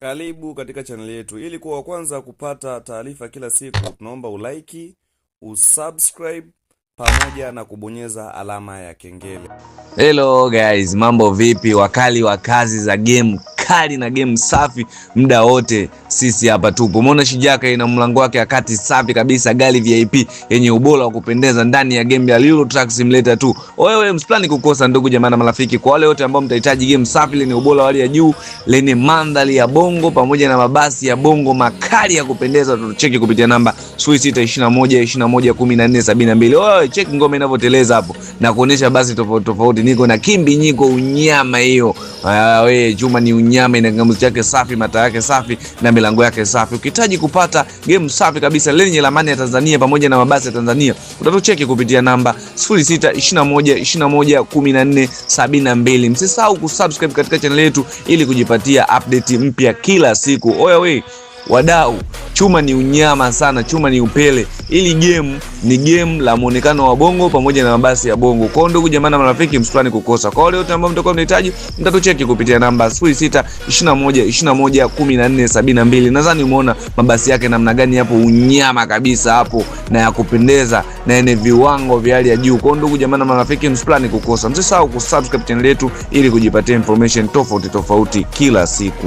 Karibu katika channel yetu. Ili kuwa wa kwanza kupata taarifa kila siku, tunaomba ulike, usubscribe pamoja na kubonyeza alama ya kengele. Hello guys, mambo vipi? Wakali wa kazi za game kali na game safi muda wote, sisi hapa tupo. Umeona Shijaka ina mlango wake akati safi kabisa, gari VIP yenye ubora wa kupendeza ndani ya game ya Euro Truck Simulator 2. Wewe msplani kukosa ndugu jamaa na marafiki. Kwa wale wote ambao mtahitaji game safi lenye ubora wa hali ya juu, lenye mandhari ya bongo pamoja na mabasi ya bongo makali ya kupendeza, tucheki kupitia namba 0621211472. Wewe check ngoma inavyoteleza hapo na kuonesha basi tofauti. Niko na Kimbi Nyiko unyama hiyo. Wewe Juma ni unyama, ina ngamuzi yake safi, mata yake safi na milango yake safi. Ukihitaji kupata game safi kabisa lenye ramani ya Tanzania pamoja na mabasi ya Tanzania, utatucheki kupitia namba 0621211472. Msisahau kusubscribe katika channel yetu ili kujipatia update mpya kila siku. Oya we wadau, chuma ni unyama sana, chuma ni upele. Ili game ni game la muonekano wa bongo pamoja na mabasi ya bongo. Kwa ndugu jamaa na marafiki, msitani kukosa. Kwa wale wote ambao mtakuwa mnahitaji, mtatucheki kupitia namba 0621211472. Nadhani umeona mabasi yake namna gani hapo, unyama kabisa hapo na ya kupendeza na yenye viwango vya hali ya juu. Kwa ndugu jamaa na marafiki, msitani kukosa. Msisahau kusubscribe channel yetu ili kujipatia information tofauti kila siku.